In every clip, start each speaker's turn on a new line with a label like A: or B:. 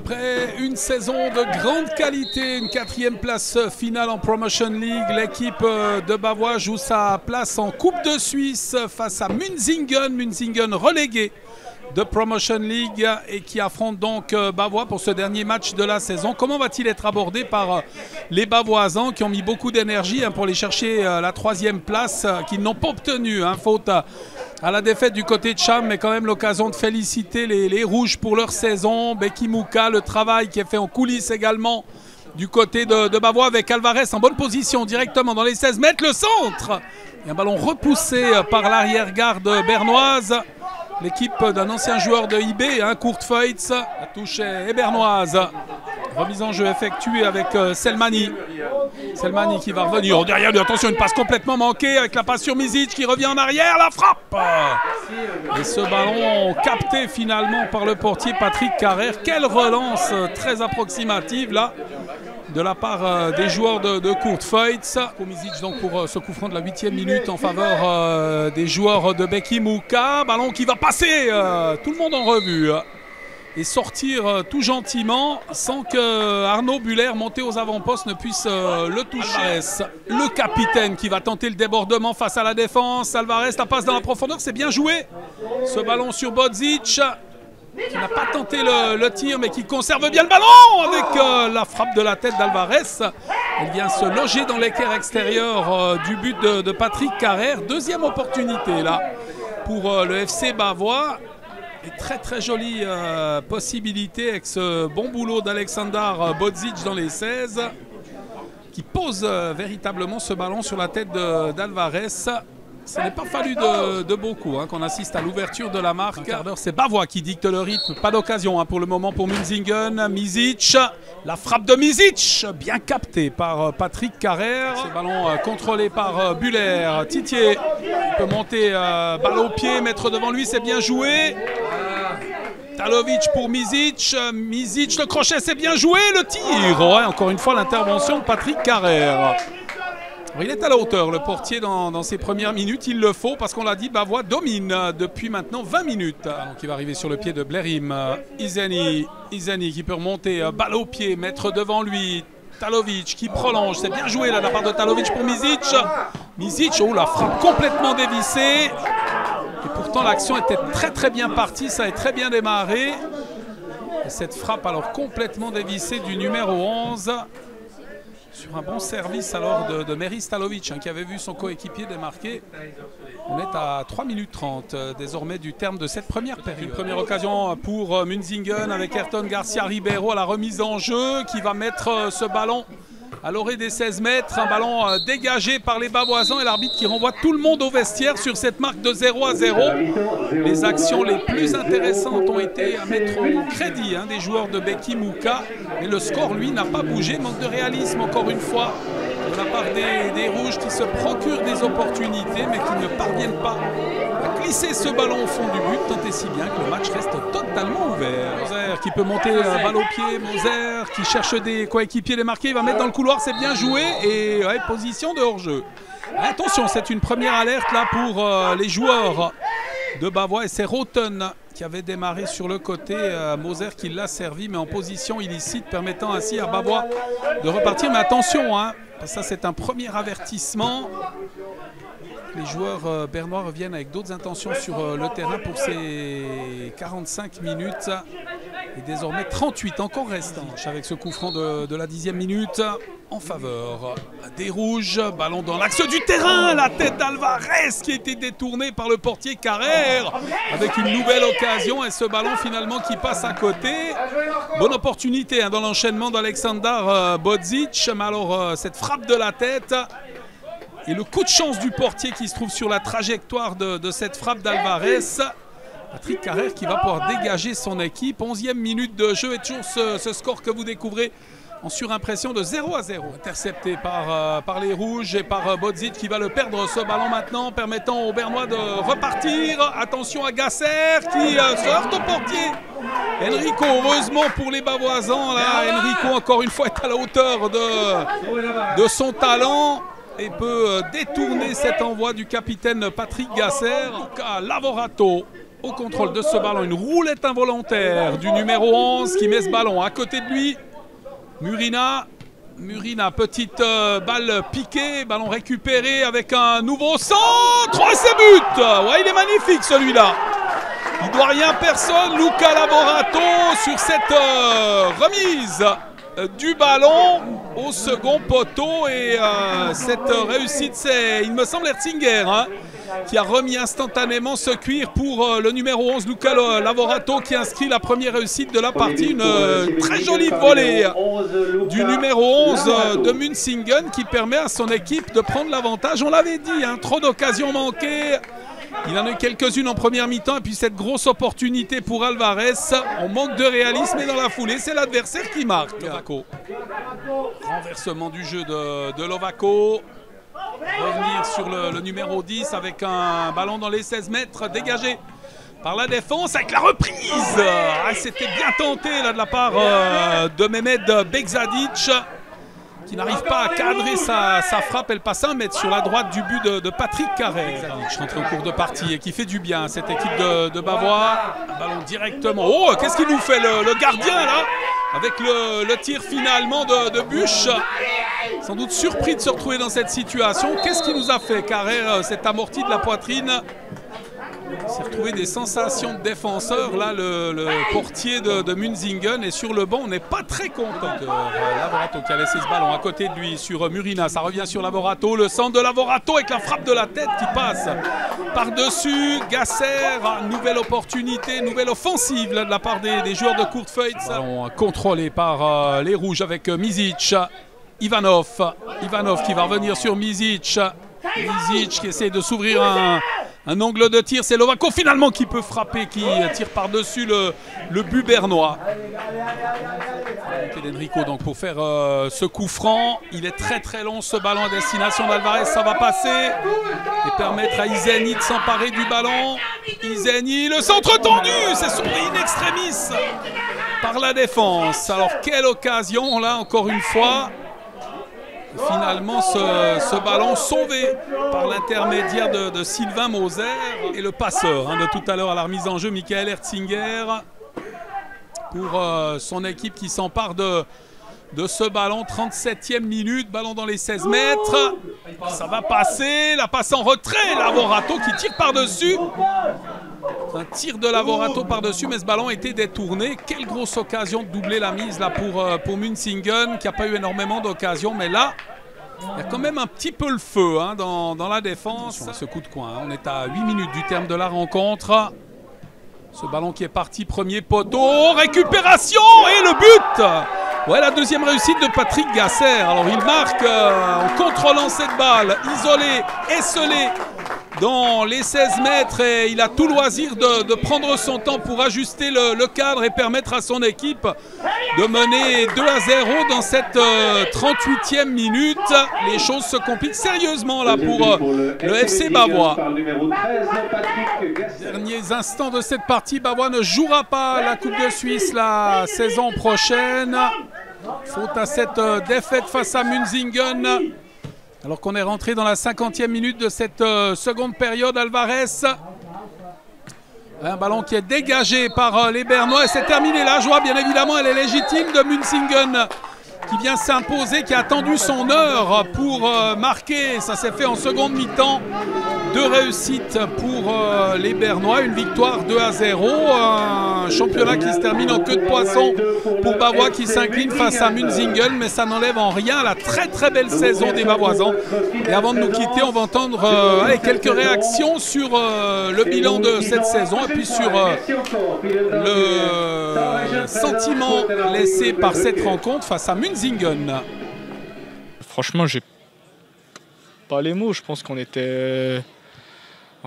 A: Après une saison de grande qualité, une 4e place finale en Promotion League, l'équipe de Bavois joue sa place en Coupe de Suisse face à Münzingen. Münzingen relégué de Promotion League et qui affronte donc Bavois pour ce dernier match de la saison. Comment va-t-il être abordé par les Bavoisans qui ont mis beaucoup d'énergie pour aller chercher la 3e place qu'ils n'ont pas obtenue, faute à la défaite du côté de Cham, mais quand même l'occasion de féliciter les Rouges pour leur saison. Becky Mouka, le travail qui est fait en coulisses également du côté de Bavois avec Alvarez en bonne position directement dans les 16 mètres. Le centre et un ballon repoussé par l'arrière-garde bernoise. L'équipe d'un ancien joueur de IB, Kurt Feutz. La touche est bernoise. Remise en jeu effectuée avec Selmani. Selmani qui va revenir derrière lui. Attention, une passe complètement manquée avec la passe sur Misic qui revient en arrière. La frappe. Et ce ballon capté finalement par le portier Patrick Carrère. Quelle relance très approximative là de la part des joueurs de Kurt Feutz. Misic donc pour ce coup franc de la 8e minute en faveur des joueurs de Becky Mouka. Ballon qui va passer tout le monde en revue et sortir tout gentiment sans que Arnaud Buller, monté aux avant-postes, ne puisse le toucher. Le capitaine qui va tenter le débordement face à la défense. Alvarez, la passe dans la profondeur, c'est bien joué. Ce ballon sur Bodzic, qui n'a pas tenté le tir, mais qui conserve bien le ballon avec la frappe de la tête d'Alvarez. Elle vient se loger dans l'équerre extérieur du but de Patrick Carrère. Deuxième opportunité là pour le FC Bavois. Et très jolie possibilité avec ce bon boulot d'Aleksandar Bodzic dans les 16 qui pose véritablement ce ballon sur la tête d'Alvarez. Ça n'est pas fallu de beaucoup qu'on assiste à l'ouverture de la marque. C'est Bavois qui dicte le rythme. Pas d'occasion pour le moment pour Münzingen. Misic, la frappe de Misic, bien captée par Patrick Carrère. Ce ballon contrôlé par Buller. Titier peut monter balle au pied, mettre devant lui, c'est bien joué. Talovic pour Misic. Misic, le crochet, c'est bien joué. Le tir. Encore une fois, l'intervention de Patrick Carrère. Il est à la hauteur, le portier, dans ses premières minutes. Il le faut parce qu'on l'a dit, Bavois domine depuis maintenant 20 minutes. Donc il va arriver sur le pied de Blerim. Izeni qui peut remonter, balle au pied, mettre devant lui. Talovic qui prolonge, c'est bien joué là de la part de Talovic pour Misic. Misic, la frappe complètement dévissée. Et pourtant l'action était très bien partie, ça a très bien démarré. Et cette frappe alors complètement dévissée du numéro 11. Sur un bon service alors de Meris Talovic qui avait vu son coéquipier démarquer. On est à 3 minutes 30 désormais du terme de cette première période. Une première occasion pour Münzingen avec Ayrton Garcia Ribeiro à la remise en jeu qui va mettre ce ballon à l'orée des 16 mètres. Un ballon dégagé par les Bavoisans et l'arbitre qui renvoie tout le monde au vestiaire sur cette marque de 0-0. Les actions les plus intéressantes ont été à mettre au crédit des joueurs de Becky Mouka. Mais le score, lui, n'a pas bougé. Manque de réalisme encore une fois de la part des Rouges qui se procurent des opportunités mais qui ne parviennent pas à glisser ce ballon au fond du but, tant et si bien que le match reste totalement ouvert. Moser qui peut monter balle au pied, Moser qui cherche des coéquipiers démarqués, il va mettre dans le couloir, c'est bien joué et position de hors-jeu. Attention, c'est une première alerte là pour les joueurs de Bavois et c'est Roten qui avait démarré sur le côté, Moser qui l'a servi mais en position illicite, permettant ainsi à Bavois de repartir. Mais attention, ça c'est un premier avertissement. Les joueurs bernois reviennent avec d'autres intentions sur le terrain pour ces 45 minutes. Et désormais 38 encore restant avec ce coup franc de la 10e minute en faveur des Rouges. Ballon dans l'axe du terrain, la tête d'Alvarez qui a été détournée par le portier Carrère avec une nouvelle occasion et ce ballon finalement qui passe à côté. Bonne opportunité dans l'enchaînement d'Aleksandar Bodzic, mais alors cette frappe de la tête et le coup de chance du portier qui se trouve sur la trajectoire de cette frappe d'Alvarez. Patrick Carrère qui va pouvoir dégager son équipe. 11e minute de jeu et toujours ce score que vous découvrez en surimpression de 0-0. Intercepté par les Rouges et par Bodzic qui va le perdre ce ballon maintenant, permettant aux Bernois de repartir. Attention à Gasser qui se heurte au portier. Enrico, heureusement pour les Bavoisans, là, Enrico encore une fois est à la hauteur de son talent et peut détourner cet envoi du capitaine Patrick Gasser. Luca Lavorato au contrôle de ce ballon. Une roulette involontaire du numéro 11 qui met ce ballon à côté de lui. Murina, petite balle piquée, ballon récupéré avec un nouveau centre. Oh, c'est but! Ouais, il est magnifique celui-là. Il ne doit rien à personne. Luca Lavorato sur cette remise du ballon au second poteau. Et cette réussite, c'est, il me semble, Erzinger qui a remis instantanément ce cuir pour le numéro 11, Luca Lavorato, qui inscrit la première réussite de la partie. Une très jolie volée du numéro 11 de Münsingen qui permet à son équipe de prendre l'avantage. On l'avait dit, trop d'occasions manquées. Il en a eu quelques-unes en première mi-temps et puis cette grosse opportunité pour Alvarez. On manque de réalisme et dans la foulée, c'est l'adversaire qui marque. Lovaco. Renversement du jeu de Lovaco. Revenir sur le numéro 10 avec un ballon dans les 16 mètres dégagé par la défense avec la reprise. C'était bien tenté là, de la part de Mehmed Begzadic qui n'arrive pas à cadrer sa frappe. Elle passe 1 mètre sur la droite du but de Patrick Carré. Je rentre en cours de partie et qui fait du bien à cette équipe de Bavois. Un ballon directement. Oh, qu'est-ce qu'il nous fait le gardien là avec le tir finalement de Buche. Sans doute surpris de se retrouver dans cette situation. Qu'est-ce qu'il nous a fait? Carré s'est amorti de la poitrine. Il s'est retrouvé des sensations de défenseur. Là, le portier de Münsingen est sur le banc. On n'est pas très content de Lavorato qui a laissé ce ballon à côté de lui sur Murina. Ça revient sur Lavorato. Le centre de Lavorato avec la frappe de la tête qui passe par-dessus. Gasser, nouvelle opportunité, nouvelle offensive là, de la part des joueurs de Courtefeuille. Ballon contrôlé par les Rouges avec Mizic. Ivanov qui va revenir sur Mizic. Mizic qui essaie de s'ouvrir un angle de tir. C'est Lovaco finalement qui peut frapper, qui tire par-dessus le but bernois. D'Enrico donc pour faire ce coup franc. Il est très très long ce ballon à destination d'Alvarez. Ça va passer et permettre à Izeni de s'emparer du ballon. Izeni, le centre tendu, c'est sauvé in extremis par la défense. Alors quelle occasion là encore une fois. Finalement, ce ballon sauvé par l'intermédiaire de Sylvain Moser et le passeur de tout à l'heure à la remise en jeu, Michael Erzinger, pour son équipe qui s'empare de ce ballon. 37e minute, ballon dans les 16 mètres. Ça va passer, la passe en retrait. Lavorato qui tire par-dessus. Un tir de Lavorato par-dessus, mais ce ballon a été détourné. Quelle grosse occasion de doubler la mise là pour Münsingen, qui n'a pas eu énormément d'occasions. Mais là, il y a quand même un petit peu le feu dans la défense. Ce coup de coin, on est à 8 minutes du terme de la rencontre. Ce ballon qui est parti, premier poteau, récupération et le but. Ouais, la deuxième réussite de Patrick Gasser. Alors il marque en contrôlant cette balle, isolé, esselé dans les 16 mètres, et il a tout loisir de prendre son temps pour ajuster le cadre et permettre à son équipe de mener 2-0 dans cette 38e minute. Les choses se compliquent sérieusement là pour le FC Bavois. Derniers instants de cette partie, Bavois ne jouera pas la Coupe de Suisse la saison prochaine. Faute à cette défaite face à Münsingen. Alors qu'on est rentré dans la 50e minute de cette seconde période, Alvarez. Un ballon qui est dégagé par les Bernois. Et c'est terminé. La joie, bien évidemment, elle est légitime de Münsingen qui vient s'imposer, qui a attendu son heure pour marquer. Ça s'est fait en seconde mi-temps. 2 réussites pour les Bernois. Une victoire 2-0. Un championnat qui se termine en queue de poisson pour Bavois qui s'incline face à Münsingen. Mais ça n'enlève en rien la très très belle saison des Bavoisans. Et avant de nous quitter, on va entendre quelques réactions sur le bilan de cette saison et puis sur le sentiment laissé par cette rencontre face à Münsingen.
B: Franchement, j'ai pas les mots. Je pense qu'on était...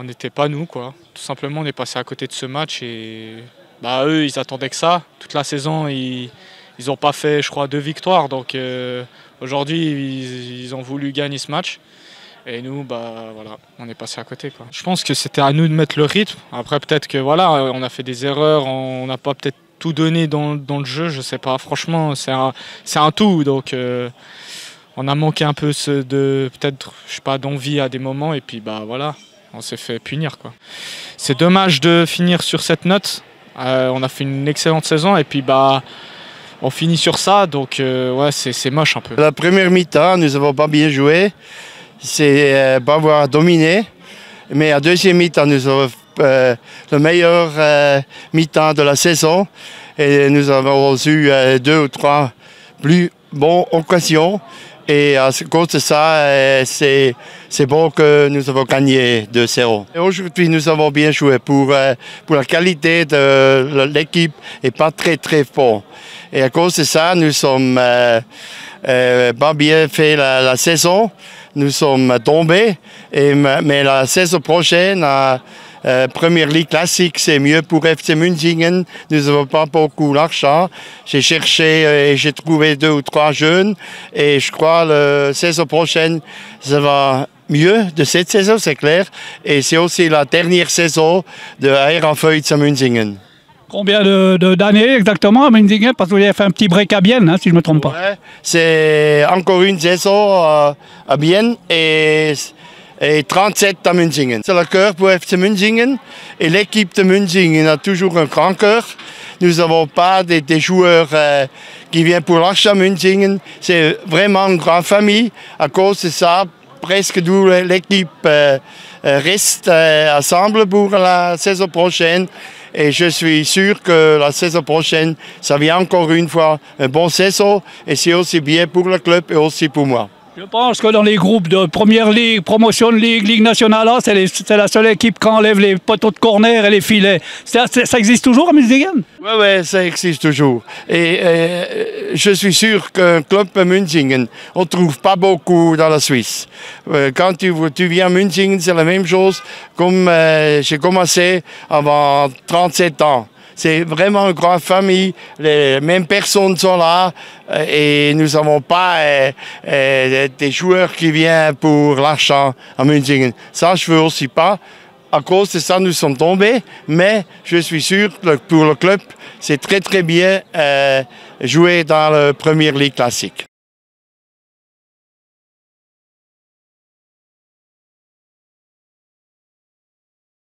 B: On n'était pas nous, quoi. Tout simplement, on est passé à côté de ce match et eux, ils attendaient que ça. Toute la saison, ils n'ont pas fait, je crois, 2 victoires. Donc aujourd'hui, ils ont voulu gagner ce match. Et nous, voilà, on est passé à côté, quoi. Je pense que c'était à nous de mettre le rythme. Après, peut-être que voilà, on a fait des erreurs, on n'a pas peut-être tout donné dans le jeu, je sais pas. Franchement, c'est un tout. Donc on a manqué un peu peut-être, je sais pas, d'envie à des moments. Et puis voilà. on s'est fait punir, quoi. C'est dommage de finir sur cette note. On a fait une excellente saison et puis on finit sur ça, donc ouais, c'est moche un peu.
C: La première mi-temps, nous n'avons pas bien joué. C'est pas avoir dominé. Mais à deuxième mi-temps, nous avons le meilleur mi-temps de la saison. Et nous avons eu 2 ou 3 plus bonnes occasions. Et à cause de ça, c'est bon que nous avons gagné 2-0. Aujourd'hui, nous avons bien joué pour la qualité de l'équipe et pas très très fort. Et à cause de ça, nous sommes pas bien fait la saison. Nous sommes tombés. Mais la saison prochaine, Première Ligue classique, c'est mieux pour FC Münzingen. Nous n'avons pas beaucoup d'argent. J'ai cherché et j'ai trouvé 2 ou 3 jeunes. Et je crois que la saison prochaine, ça va mieux de cette saison, c'est clair. Et c'est aussi la dernière saison de Herrenfeuille à Münzingen.
D: Combien d'années exactement à Münzingen? Parce que vous avez fait un petit break à Bienne, si je ne me trompe pas.
C: Ouais, c'est encore une saison à Bienne et 37 à Münzingen. C'est le cœur pour FC Münzingen et l'équipe de Münzingen a toujours un grand cœur. Nous n'avons pas des joueurs qui viennent pour l'argent à Münzingen. C'est vraiment une grande famille. À cause de ça, presque toute l'équipe reste ensemble pour la saison prochaine. Et je suis sûr que la saison prochaine, ça vient encore une fois une bonne saison. Et c'est aussi bien pour le club et aussi pour moi.
D: Je pense que dans les groupes de Première Ligue, Promotion League, Ligue nationale, c'est la seule équipe qui enlève les poteaux de corner et les filets. Ça existe toujours à Münzingen?
C: Oui, ça existe toujours. Et je suis sûr qu'un club à Münzingen, on ne trouve pas beaucoup dans la Suisse. Quand tu viens à Münzingen, c'est la même chose comme j'ai commencé avant 37 ans. C'est vraiment une grande famille, les mêmes personnes sont là et nous n'avons pas des joueurs qui viennent pour l'argent à Münzingen. Ça, je ne veux aussi pas. À cause de ça, nous sommes tombés, mais je suis sûr que pour le club, c'est très très bien jouer dans la Première Ligue classique.